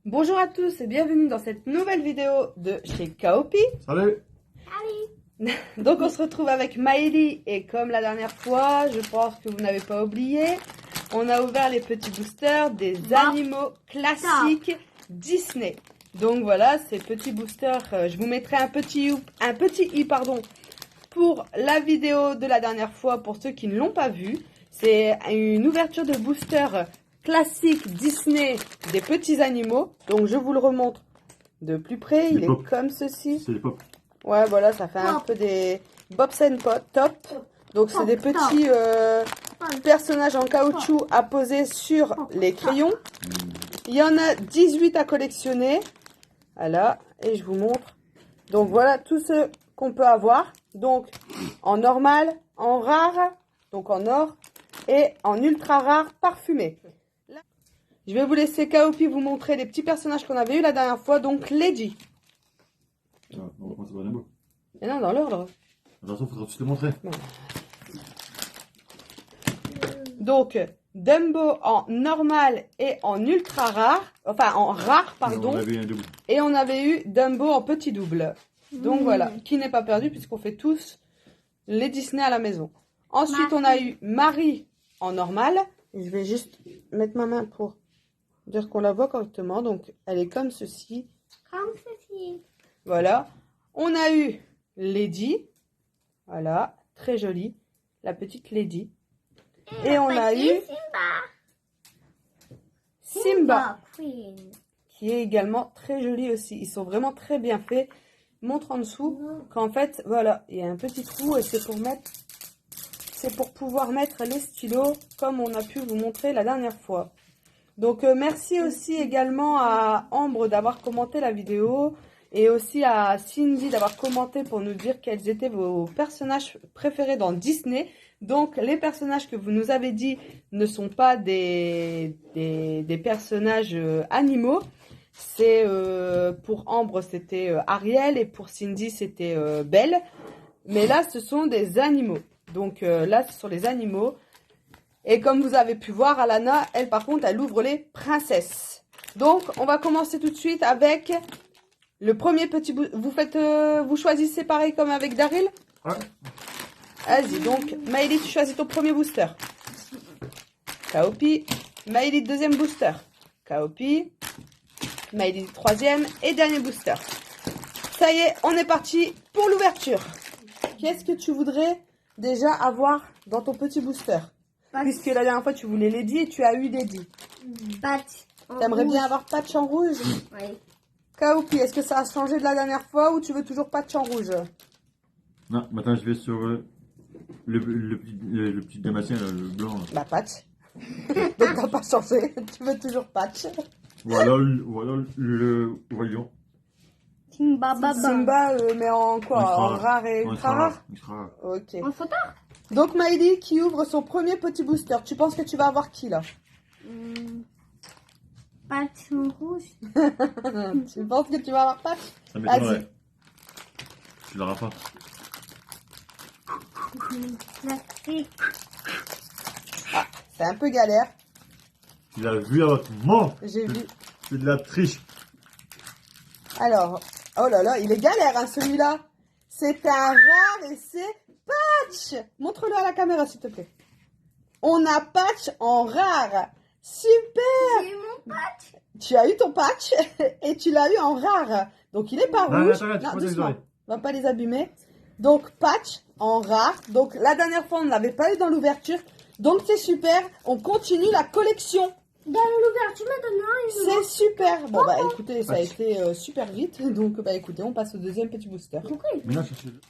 Bonjour à tous et bienvenue dans cette nouvelle vidéo de chez Kaopi. Salut. Donc on se retrouve avec Maëlie et comme la dernière fois, je pense que vous n'avez pas oublié, on a ouvert les petits boosters des animaux classiques Disney. Donc voilà, ces petits boosters, je vous mettrai un petit i pour la vidéo de la dernière fois pour ceux qui ne l'ont pas vu. C'est une ouverture de booster classique Disney des petits animaux. Donc je vous le remontre de plus près. Il est comme ceci. C'est les pop. Ouais, voilà, ça fait un peu des Bob's and Top. Donc c'est des petits personnages en caoutchouc à poser sur les crayons. Il y en a 18 à collectionner. Voilà, et je vous montre. Donc voilà tout ce qu'on peut avoir. Donc en normal, en rare, donc en or, et en ultra rare parfumé. Là, je vais vous laisser Kaopi vous montrer les petits personnages qu'on avait eu la dernière fois. Donc Lady. On va commencer par Dumbo. Et non, dans l'ordre. Attention, il faudra tous te montrer. Donc Dumbo en normal et en ultra rare. Enfin en rare, pardon. On avait un double. Et on avait eu Dumbo en petit double. Donc voilà, qui n'est pas perdu puisqu'on fait tous les Disney à la maison. Ensuite, on a eu Marie en normal. Je vais juste mettre ma main pour dire qu'on la voit correctement. Donc, elle est comme ceci. Comme ceci. Voilà. On a eu Lady. Voilà, très jolie. La petite Lady. Et on a eu Simba. Queen. Qui est également très joli aussi. Ils sont vraiment très bien faits. Montre en dessous qu'en fait, voilà, il y a un petit trou et c'est pour pouvoir mettre les stylos comme on a pu vous montrer la dernière fois. Donc merci aussi également à Ambre d'avoir commenté la vidéo et aussi à Cindy d'avoir commenté pour nous dire quels étaient vos personnages préférés dans Disney. Donc les personnages que vous nous avez dit ne sont pas des personnages animaux. C'est pour Ambre c'était Ariel et pour Cindy c'était Belle. Mais là ce sont des animaux. Donc là ce sont les animaux. Et comme vous avez pu voir, Alana, elle par contre, elle ouvre les princesses. Donc on va commencer tout de suite avec le premier petit bout. Vous choisissez pareil comme avec Daryl? Ouais. Vas-y, donc Maëlie, tu choisis ton premier booster. Kaopi. Maëlie, deuxième booster. Kaopi. Maëlie, troisième et dernier booster. Ça y est, on est parti pour l'ouverture. Qu'est-ce que tu voudrais déjà avoir dans ton petit booster? Puisque la dernière fois, tu voulais Lady et tu as eu Lady. Patch. T'aimerais bien avoir Patch en rouge? Oui. Kaopi, est-ce que ça a changé de la dernière fois ou tu veux toujours Patch en rouge? Non, maintenant je vais sur le petit damasien, là, le blanc. Là. Bah, Patch. Donc, t'as pas changé. Tu veux toujours Patch. Voilà le Lion. Simba. Simba, mais en quoi? En rare et ultra rare? Ok. En photo. Donc, Maëlie qui ouvre son premier petit booster. Tu penses que tu vas avoir qui, là? Patch en rouge. Tu penses que tu vas avoir Patch? Ça m'étonnerait. Tu l'auras pas. Plastique. Ah, c'est un peu galère. Tu l'as vu à votre mort. J'ai vu. C'est de la triche. Alors, oh là là, il est galère, hein, celui-là. C'est un rare et c'est Patch. Montre-le à la caméra, s'il te plaît. On a Patch en rare. Super. J'ai mon patch. Tu as eu ton Patch et tu l'as eu en rare. Donc, il est pas rouge. Arrête, Non, prends tes doucement. oreilles. On va pas les abîmer. Donc, Patch en rare. Donc, la dernière fois, on ne l'avait pas eu dans l'ouverture. Donc, c'est super. On continue la collection. Dans l'ouverture maintenant, C'est super. Bon, bah, écoutez, ça a été super vite. Donc, bah, écoutez, on passe au deuxième petit booster. Maintenant, cherchez-le.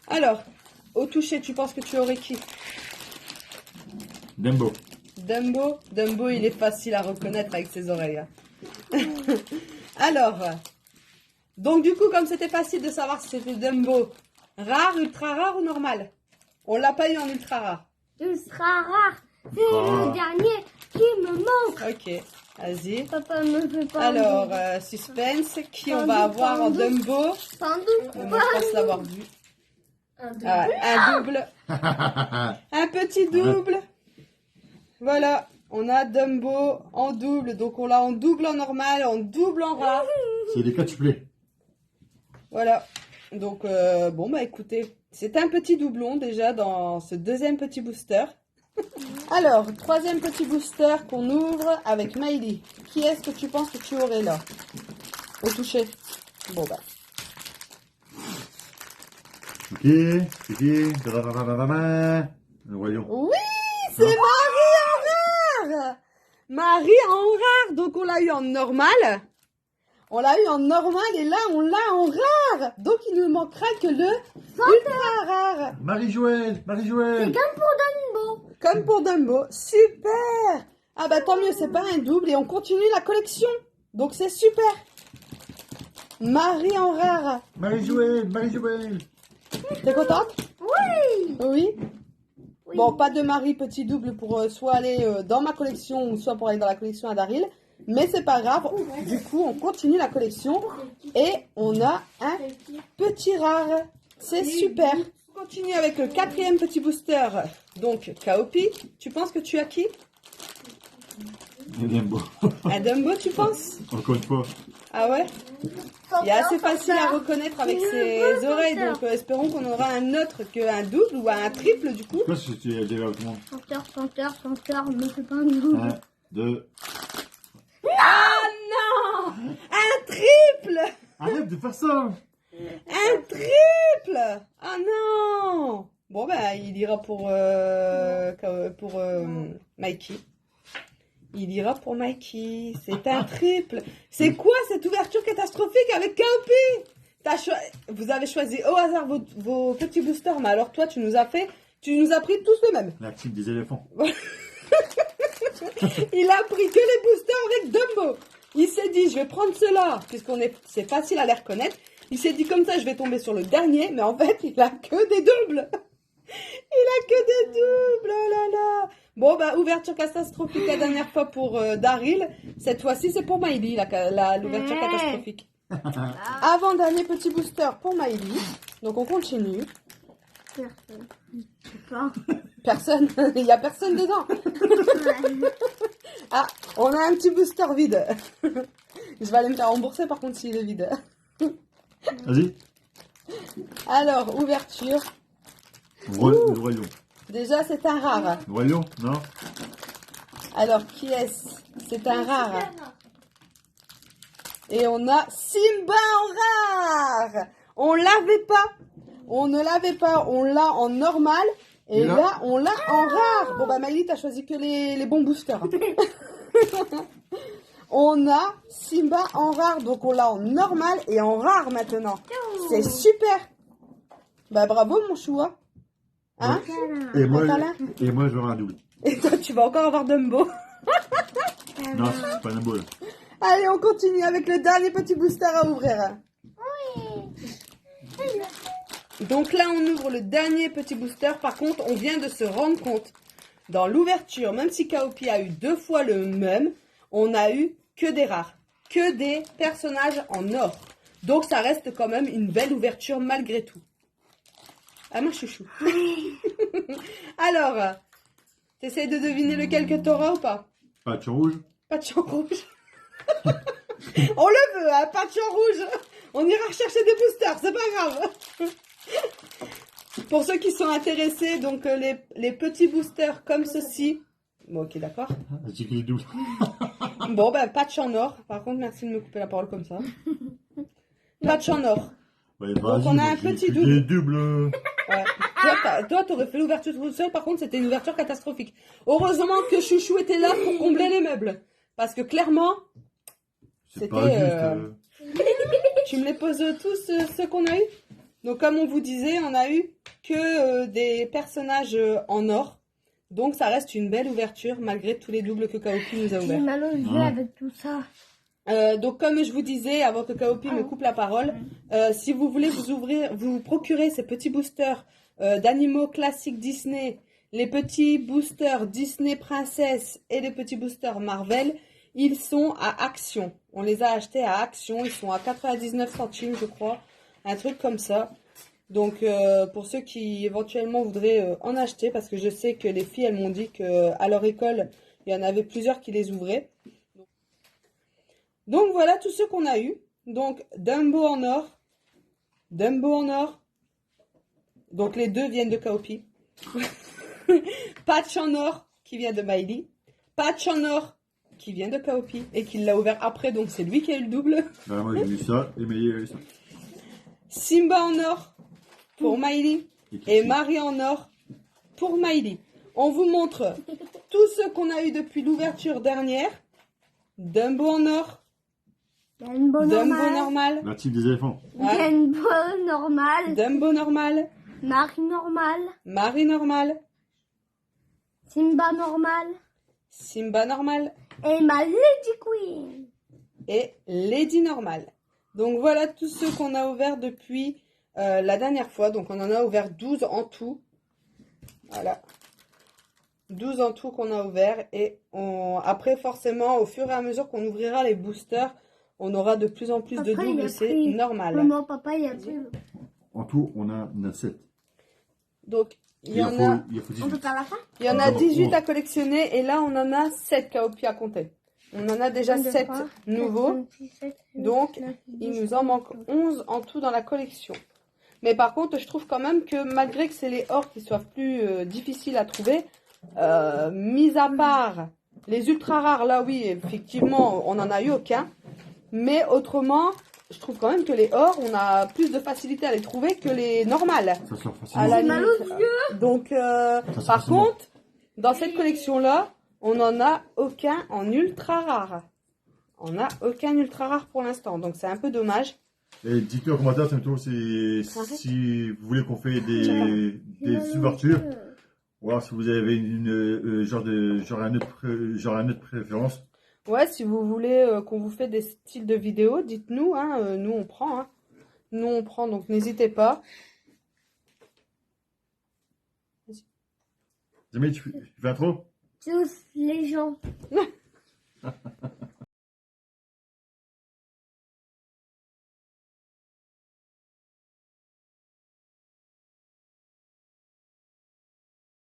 Alors, au toucher, tu penses que tu aurais qui? Dumbo. Dumbo, il est facile à reconnaître avec ses oreilles. Hein. Alors, donc du coup, comme c'était facile de savoir si c'était Dumbo, rare, ultra rare ou normal? On l'a pas eu en ultra rare. ultra rare. C'est le dernier qui me manque. Ok, vas-y. Papa me fait pas. Alors, suspense, qui on va avoir en Dumbo? On pense l'avoir vu. Un double. Un petit double. Voilà. On a Dumbo en double. Donc on l'a en double en normal, en double en rare. C'est les catch-play. Voilà. Donc, bon, bah écoutez, c'est un petit doublon déjà dans ce deuxième petit booster. Alors, troisième petit booster qu'on ouvre avec Maïli. Qui est-ce que tu penses que tu aurais là? Au toucher. Bon, bah. Ok, le royaume. Oui, c'est Marie en rare. Marie en rare. Donc, on l'a eu en normal. On l'a eu en normal et là, on l'a en rare. Donc, il ne manquera que le ultra rare. Marie-Joëlle, Marie-Joëlle. C'est comme pour Dumbo. Comme pour Dumbo. Super. Ah bah tant mieux, c'est pas un double et on continue la collection. Donc, c'est super. Marie en rare. Marie-Joëlle, Marie-Joëlle. T'es contente? Oui. Oui. Oui. Bon, pas de Marie petit double pour soit aller dans ma collection ou soit pour aller dans la collection à Daryl. Mais c'est pas grave. Du coup, on continue la collection et on a un petit rare. C'est super. On continue avec le quatrième petit booster. Donc, Kaopi, tu penses que tu as qui? Dumbo. Un Dumbo, tu penses? Encore une fois. Ah ouais? Il est assez facile à reconnaître avec ses oreilles, donc espérons qu'on aura un autre qu'un double ou un triple du coup. Quoi, si tu as déjà tout le monde? Chanteur, mais c'est pas un double. 1, 2. Ah non! Un triple! Arrête de faire ça! Un triple! Ah non! Bon ben, il ira pour Mikey. Il ira pour Mikey. C'est un triple. C'est quoi cette ouverture catastrophique avec Kaopi? Vous avez choisi au hasard vos petits boosters, mais alors toi, tu nous as pris tous les mêmes. La team des éléphants. Il a pris que les boosters avec Dumbo. Il s'est dit, je vais prendre cela, c'est facile à les reconnaître. Il s'est dit comme ça, je vais tomber sur le dernier, mais en fait, il a que des doubles. Il a que des doubles, oh là là. Bon, bah, ouverture catastrophique la dernière fois pour Daryl. Cette fois-ci, c'est pour Maïli, l'ouverture catastrophique. Avant-dernier petit booster pour Maïli. Donc, on continue. Personne. Je sais pas. Personne. Il n'y a personne dedans. Ah, on a un petit booster vide. Je vais aller me faire rembourser par contre s'il est vide. Vas-y. Alors, ouverture. Le royaume. Déjà, c'est un rare. Le royaume, non? Alors, qui est-ce? C'est un rare. Et on a Simba en rare. On l'avait pas. On ne l'avait pas. On l'a en normal. Et là, on l'a en rare. Bon, bah, Maïli, t'as choisi que les bons boosters. On a Simba en rare. Donc, on l'a en normal et en rare maintenant. C'est super. Bah, bravo, mon choix. Hein? Et moi, Voilà. j'aurai un double. Et toi, tu vas encore avoir Dumbo. Non, c'est pas un double. Allez, on continue avec le dernier petit booster à ouvrir. Donc là, on ouvre le dernier petit booster. Par contre, on vient de se rendre compte, dans l'ouverture, même si Kaopi a eu 2 fois le même, on a eu que des rares, que des personnages en or. Donc, ça reste quand même une belle ouverture malgré tout. Ah, mon chouchou. Alors, t'essayes de deviner lequel que t'auras ou pas? Patch en rouge. Patch en rouge. On le veut, hein, patch en rouge. On ira rechercher des boosters, c'est pas grave. Pour ceux qui sont intéressés, donc les petits boosters comme ceci. Bon, ok, d'accord. J'ai que les doubles. Bon, ben, patch en or. Par contre, merci de me couper la parole comme ça. Patch en or. Ouais, Donc, on a un petit double. Les doubles. Ouais. Toi, t'aurais fait l'ouverture tout seul. Par contre, c'était une ouverture catastrophique. Heureusement que Chouchou était là pour combler les meubles. Parce que clairement, C'est pas juste. tu me les poses tous ceux qu'on a eu. Donc, comme on vous disait, on a eu que des personnages en or. Donc, ça reste une belle ouverture malgré tous les doubles que Kaopi nous a J'ai ouverts. mal aux yeux avec tout ça. Donc, comme je vous disais, avant que Kaopi me coupe la parole, si vous voulez vous procurer ces petits boosters d'animaux classiques Disney, les petits boosters Disney Princess et les petits boosters Marvel, ils sont à Action. On les a achetés à Action, ils sont à 99 centimes, je crois, un truc comme ça. Donc, pour ceux qui éventuellement voudraient en acheter, parce que je sais que les filles, elles m'ont dit qu'à leur école, Il y en avait plusieurs qui les ouvraient. Donc voilà tous ceux qu'on a eu. Donc Dumbo en or. Dumbo en or. Donc les deux viennent de Kaopi. Patch en or qui vient de Miley. Patch en or qui vient de Kaopi et qui l'a ouvert après, donc c'est lui qui a eu le double. Bah, moi j'ai eu ça et Miley a eu ça. Simba en or pour Miley et Marie en or pour Miley. On vous montre tous ceux qu'on a eu depuis l'ouverture dernière. Dumbo en or. Dumbo Dumbo normal. La team des éléphants. Ouais. Dumbo normal. Dumbo normal. Marie normal. Marie normal. Simba normal. Simba normal. Et ma Lady Queen. Et Lady normal. Donc voilà tous ceux qu'on a ouverts depuis la dernière fois. Donc on en a ouvert 12 en tout. Voilà. 12 en tout qu'on a ouvert. Et après forcément, au fur et à mesure qu'on ouvrira les boosters, on aura de plus en plus de Après, il doubles. a C'est pris- normal. Maman, papa, il a pris. En tout, on a 7. Donc il y Il en faut, a... il faut On peut 18. faire la fin? Il y en a Non, 18 non. à collectionner et là on en a 7 Kaopi à compter. On en a déjà 7 nouveaux, donc il nous en manque 11 en tout dans la collection. Mais par contre je trouve quand même que malgré que c'est les ors qui soient plus difficiles à trouver, mis à part les ultra rares, là oui effectivement on n'en a eu aucun. Mais autrement je trouve quand même que les ors on a plus de facilité à les trouver que les normales. Ça sort À la facilement. mal aux limite. Donc, par facilement. contre, dans cette collection-là, on n'en a aucun en ultra rare. On n'a aucun ultra rare pour l'instant, donc c'est un peu dommage. Et dites-nous en commentaire si vous voulez qu'on fait des ouvertures. Ou alors si vous avez genre un autre préférence. Ouais, si vous voulez qu'on vous fait des styles de vidéos, dites-nous, hein, nous on prend. Hein. Nous on prend, donc n'hésitez pas. Jamais tu fais un trop? Tous les gens.